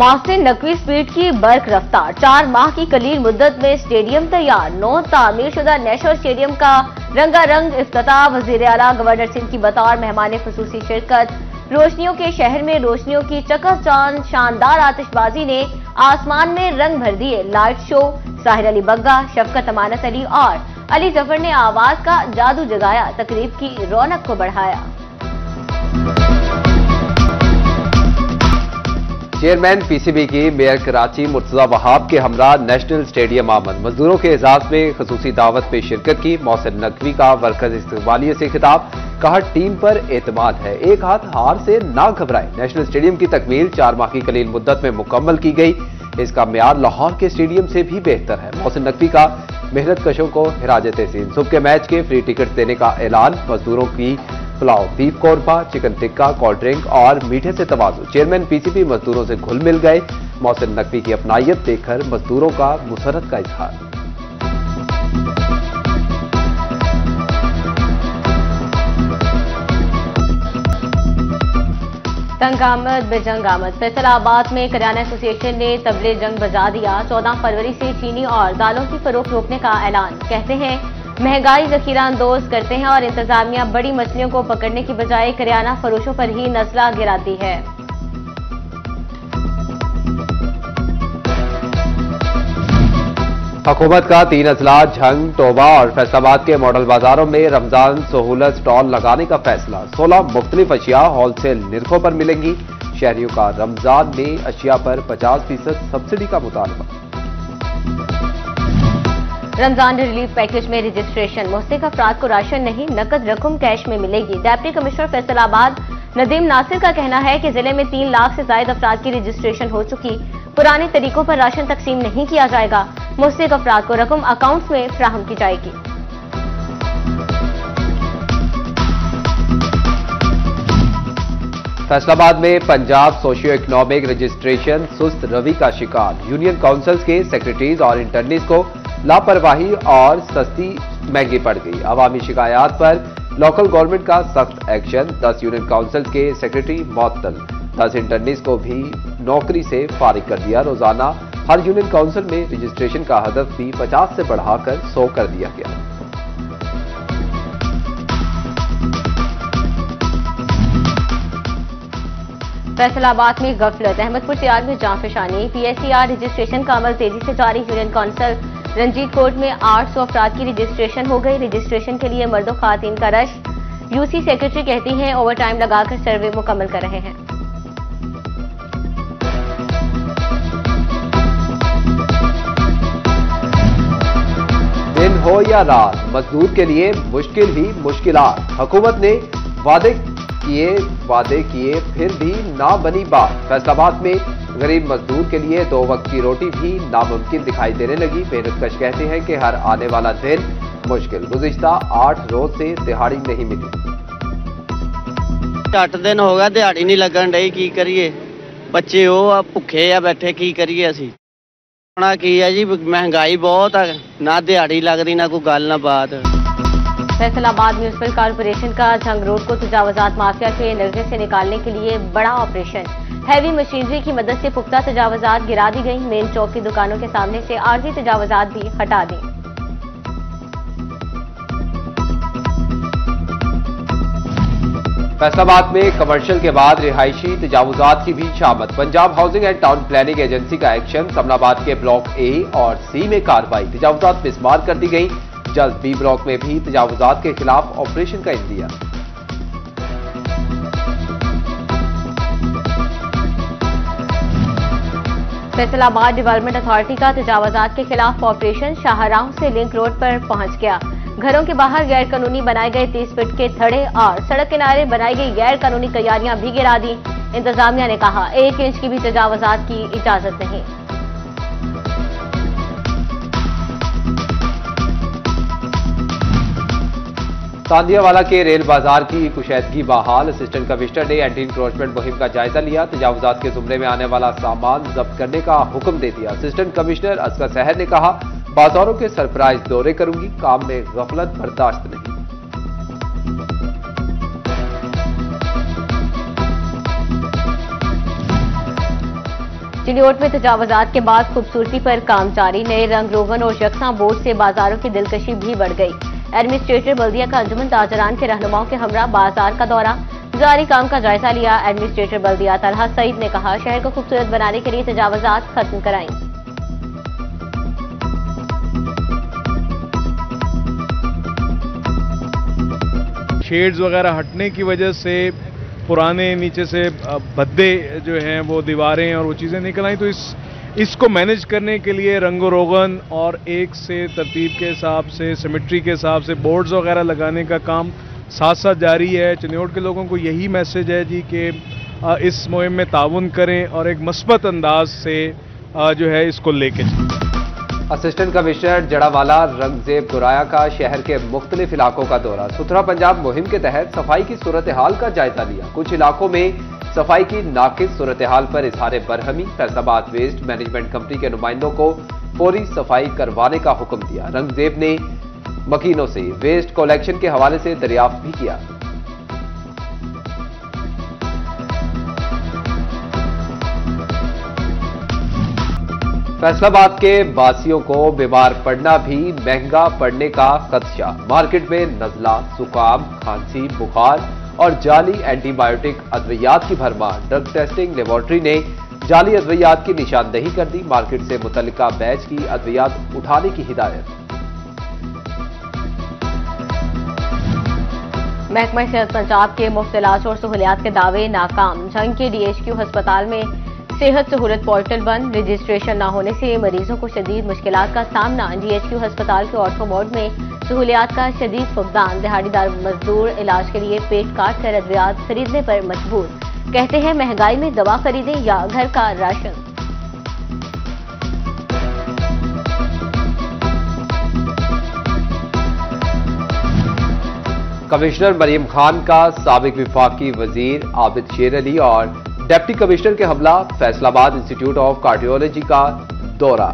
Mohsin Naqvi speed की बर्क रफ्तार, 4 माह की कलील मुद्दत में स्टेडियम तैयार। 9 तामीरशुदा नेशनल स्टेडियम का रंगारंग इफ्तिताह, वजीर आला गवर्नर सिंध की बतौर मेहमान खुसूसी शिरकत। रोशनियों के शहर में रोशनियों की चकाचौंध, शानदार आतिशबाजी ने आसमान में रंग भर दिए। लाइट शो, साहिर अली बग्गा, शफकत अमानत अली और अली जफर ने आवाज का जादू जगाया, तकरीब की रौनक को बढ़ाया। चेयरमैन पीसीबी की मेयर कराची मुर्तजा वहाब के हमरा नेशनल स्टेडियम आमद। मजदूरों के एजाज में खसूसी दावत में शिरकत की। मोहसिन नकवी का वर्कर्स इस्तकबालिये से खिताब, कहा टीम पर एतमाद है, एक हाथ हार से ना घबराए। नेशनल स्टेडियम की तकमील 4 माह की कलील मुद्दत में मुकम्मल की गई। इसका म्यार लाहौर के स्टेडियम से भी बेहतर है। मोहसिन नकवी का मेहनत कशों को हिराजत तहसीन। सुबह के मैच के फ्री टिकट देने का ऐलान। मजदूरों की pulao, beef korma, chicken tikka, cold drink और मीठे से तवाज़ु। चेयरमैन पीसीबी मजदूरों से घुल मिल गए। मोहसिन नकवी की अपनायत देखकर मजदूरों का मुसरत का इजहार। तंग आमद बेजंग आमद। फैसलाबाद में करियाना एसोसिएशन ने तबले जंग बजा दिया। 14 फरवरी से चीनी और दालों की फरोख्त रोकने का ऐलान। कहते हैं महंगाई जखीरा अंदोज करते हैं और इंतजामिया बड़ी मछलियों को पकड़ने की बजाय करियाना फरोशों पर ही नजला गिराती है। हुकूमत का 3 अजला झंग, टोबा और फैसलाबाद के मॉडल बाजारों में रमजान सहूलत स्टॉल लगाने का फैसला। 16 मुख्तलिफ अशिया होलसेल निरखों पर मिलेंगी। शहरियों का रमजान में अशिया पर 50% सब्सिडी का मुतालबा। रमजान रिलीफ पैकेज में रजिस्ट्रेशन, मुस्तहिक अफराद को राशन नहीं नकद रकम कैश में मिलेगी। डिप्टी कमिश्नर फैसलाबाद नदीम नासिर का कहना है कि जिले में 3 लाख से ज्यादा अफराद की रजिस्ट्रेशन हो चुकी। पुराने तरीकों पर राशन तकसीम नहीं किया जाएगा। मुस्तहिक अफराद को रकम अकाउंट्स में फ्राहम की जाएगी। फैसलाबाद में पंजाब सोशियो इकोनॉमिक रजिस्ट्रेशन सुस्त रवि का शिकार। यूनियन काउंसिल्स के सेक्रेटरीज और इंटर्नीज को लापरवाही और सस्ती महंगी पड़ गई। अवामी शिकायत पर लोकल गवर्नमेंट का सख्त एक्शन। 10 यूनियन काउंसिल के सेक्रेटरी मुअत्तल। 10 इंटर्नीज को भी नौकरी से फारिग कर दिया। रोजाना हर यूनियन काउंसिल में रजिस्ट्रेशन का हदफ भी 50 से बढ़ाकर 100 कर दिया गया। फैसलाबाद में गफलत, अहमदपुर सियार में जांफशानी। पीएसईआर रजिस्ट्रेशन का अमल तेजी से जारी। यूनियन काउंसिल रंजीत कोर्ट में 800 अफराद की रजिस्ट्रेशन हो गई। रजिस्ट्रेशन के लिए मर्दों खातिन का रश। यूसी सेक्रेटरी कहती हैं ओवर टाइम लगाकर सर्वे मुकम्मल कर रहे हैं। दिन हो या रात, मजदूर के लिए मुश्किल ही मुश्किलात। हुकूमत ने वादे किए फिर भी ना बनी बात। फैसलाबाद में गरीब मजदूर के लिए 2 वक्त की रोटी भी नामुमकिन दिखाई देने लगी। मेहनतकश कहते हैं कि हर आने वाला दिन मुश्किल। गुज़िश्ता 8 रोज से दिहाड़ी नहीं मिली। 8 दिन हो गया दिहाड़ी नहीं लगन रही, की करिए। बच्चे हो भुखे आ बैठे, की करिए असी। होना की है जी, महंगाई बहुत है, ना दिहाड़ी लग रही ना कोई गल ना बात। फैसलाबाद म्यूनिसिपल कॉर्पोरेशन का जंग रोड को तजावजात माफिया के नजर से निकालने के लिए बड़ा ऑपरेशन। हैवी मशीनरी की मदद से पुख्ता तजावजात गिरा दी गई। मेन चौक की दुकानों के सामने से आर्जी तजावजात भी हटा दी। फैसलाबाद में कमर्शियल के बाद रिहायशी तजावुजात की भी शामत। Punjab housing and town planning agency का एक्शन। समनाबाद के ब्लॉक ए और सी में कार्रवाई। तजावुजात मिसमार कर दी गई। जल्द बी ब्लॉक में भी तजावुजात के खिलाफ ऑपरेशन का इंदिया। फैसलाबाद डेवलपमेंट अथॉरिटी का तजावजात के खिलाफ ऑपरेशन शाहराह से लिंक रोड पर पहुंच गया। घरों के बाहर गैर कानूनी बनाए गए 30 फीट के थड़े और सड़क किनारे बनाई गई गैर कानूनी क्यारियां भी गिरा दी। इंतजामिया ने कहा 1 इंच की भी तजावजात की इजाजत नहीं। तांदियावाला के रेल बाजार की कुशैदगी बहाल। असिस्टेंट कमिश्नर ने एंटी इंक्रोचमेंट मुहिम का जायजा लिया। तजावुजात के जुमरे में आने वाला सामान जब्त करने का हुक्म दे दिया। असिस्टेंट कमिश्नर असगर सहर ने कहा बाजारों के सरप्राइज दौरे करूंगी, काम में गफलत बर्दाश्त नहीं। चिलियोट में तजावुजात के बाद खूबसूरती पर काम जारी। नए रंग रोगन और यकसा बोर्ड से बाजारों की दिलकशी भी बढ़ गई। एडमिनिस्ट्रेटर बल्दिया का अंजुमन ताजरान के रहनुमाओं के हमरा बाजार का दौरा, जारी काम का जायजा लिया। एडमिनिस्ट्रेटर बल्दिया तलहा सईद ने कहा, शहर को खूबसूरत बनाने के लिए तजावुजात खत्म कराएं। शेड्स वगैरह हटने की वजह से पुराने नीचे से भद्दे जो हैं वो दीवारें और वो चीज़ें निकल आई, तो इसको मैनेज करने के लिए रंगो रोगन और एक से तरतीब के हिसाब से, सिमेट्री के हिसाब से बोर्ड्स वगैरह लगाने का काम साथ साथ जारी है। चिन्योट के लोगों को यही मैसेज है जी कि इस मुहिम में ताउन करें और एक मस्बत अंदाज से जो है इसको लेके चलें। असिस्टेंट कमिश्नर जड़ावाला रंगजेब गुराया का शहर के मुख्तलिफ इलाकों का दौरा। सुथरा पंजाब मुहिम के तहत सफाई की सूरत हाल का जायजा लिया। कुछ इलाकों में सफाई की नाकिस सूरत हाल पर इजहार बरहमी। फैसलाबाद वेस्ट मैनेजमेंट कंपनी के नुमाइंदों को फौरी सफाई करवाने का हुक्म दिया। रंगजेब ने मकीनों से वेस्ट कलेक्शन के हवाले से दरियाफ्त भी किया। फैसलाबाद के बासियों को बीमार पड़ना भी महंगा पड़ने का खदशा। मार्केट में नजला, जुकाम, खांसी, बुखार और जाली एंटीबायोटिक अद्वियात की भरमार। ड्रग टेस्टिंग लेबोरेटरी ने जाली अद्वियात की निशानदेही कर दी। मार्केट से मुतल्लिका बैच की अद्वियात उठाने की हिदायत। महकमा सेहत पंजाब के मुफ्त इलाज और सहूलियात के दावे नाकाम। जंग के DHQ अस्पताल में सेहत सहूलत पोर्टल बंद। रजिस्ट्रेशन न होने से मरीजों को शदीद मुश्किलात का सामना। DHQ अस्पताल के ऑर्थो वार्ड में सहूलियात का शदीद फुकदान। दिहाड़ीदार मजदूर इलाज के लिए पेट काट कर अद्वियात खरीदने पर मजबूर। कहते हैं महंगाई में दवा खरीदें या घर का राशन। कमिश्नर मरियम खान का साबिक विफाकी वजीर आबिद शेर अली और डिप्टी कमिश्नर के हमला। फैसलाबाद इंस्टीट्यूट ऑफ कार्डियोलॉजी का दौरा।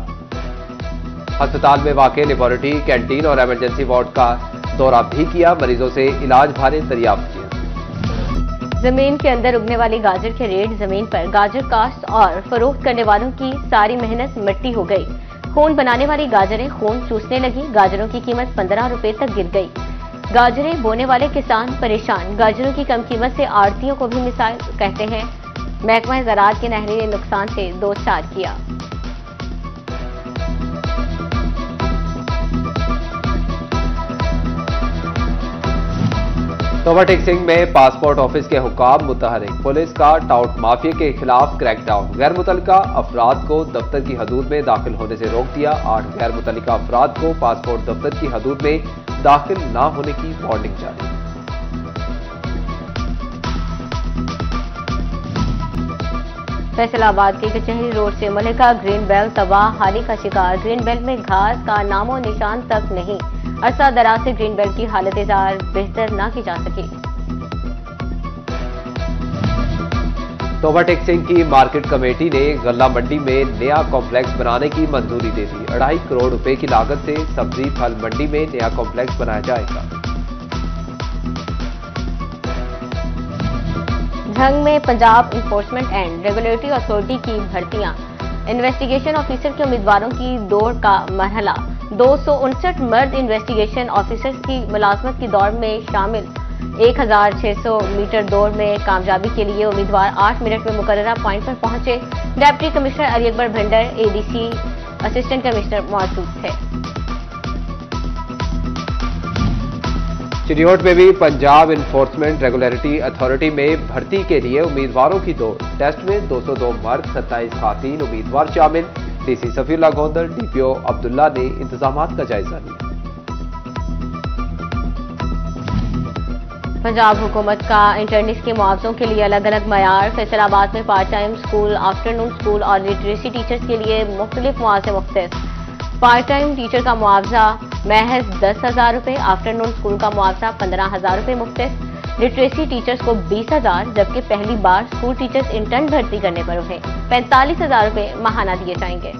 अस्पताल में वाक़ लेबोरेटरी, कैंटीन और इमरजेंसी वार्ड का दौरा भी किया। मरीजों से इलाज भारे दरियाफ्त किया। जमीन के अंदर उगने वाली गाजर के रेट जमीन पर। गाजर काश्त और फरोख्त करने वालों की सारी मेहनत मिट्टी हो गई। खून बनाने वाली गाजरें खून चूसने लगी। गाजरों की कीमत 15 रुपए तक गिर गई। गाजरें बोने वाले किसान परेशान। गाजरों की कम कीमत से आड़तियों को भी मिसाल। कहते हैं महकमा ज़राअत के नहरी ने नुकसान से दो चार किया। तोबा टेक्सिंग में पासपोर्ट ऑफिस के हुक्काम मुतहरिक। पुलिस का टाउट माफिया के खिलाफ क्रैकडाउन। गैर मुतल्लिका अफराद को दफ्तर की हदूद में दाखिल होने से रोक दिया। 8 गैर मुतल्लिका अफराद को पासपोर्ट दफ्तर की हदूद में दाखिल न होने की वार्निंग जारी। फैसलाबाद के कचहरी रोड से मलिका ग्रीन बेल्ट तबाह हाली का शिकार। ग्रीन बेल्ट में घास का नामो निशान तक नहीं। अरसा दराज से ग्रीन बेल्ट की हालत बेहतर न की जा सकी। तोबा टेक्सिंग की मार्केट कमेटी ने गल्ला मंडी में नया कॉम्प्लेक्स बनाने की मंजूरी दे दी। 2.5 करोड़ रुपए की लागत से सब्जी फल मंडी में नया कॉम्प्लेक्स बनाया जाएगा। झंग में Punjab enforcement and regulatory authority की भर्तियां। इन्वेस्टिगेशन ऑफिसर के उम्मीदवारों की दौड़ का मरहला। 259 मर्द इन्वेस्टिगेशन ऑफिसर्स की मुलाजमत की दौड़ में शामिल। 1600 मीटर दौड़ में कामयाबी के लिए उम्मीदवार 8 मिनट में मुकर्ररा पॉइंट पर पहुंचे। Deputy commissioner Ali Akbar Bhandar, ADC, assistant commissioner मौजूद थे। चिन्योट में भी पंजाब इन्फोर्समेंट रेगुलेटरी अथॉरिटी में भर्ती के लिए उम्मीदवारों की दौड़। टेस्ट में 202 मर्द 27 खातीन उम्मीदवार शामिल। DC सफीउल्लाह गोंदर, DPO अब्दुल्ला ने इंतजामात का जायजा लिया। पंजाब हुकूमत का इंटर्निस के मुआवजों के लिए अलग अलग मयार। फैसलाबाद में part time school, afternoon school और लिटरेसी टीचर्स के लिए मुख्तलिफ मुआवजे मुख्तलिफ। पार्ट टाइम टीचर का मुआवजा महज 10,000 रुपए। आफ्टरनून स्कूल का मुआवजा 15,000 रुपए मुख्तलिफ। लिटरेसी टीचर्स को 20,000, जबकि पहली बार स्कूल टीचर्स इंटर्न भर्ती करने पर उन्हें 45,000 रुपए माहाना दिए जाएंगे।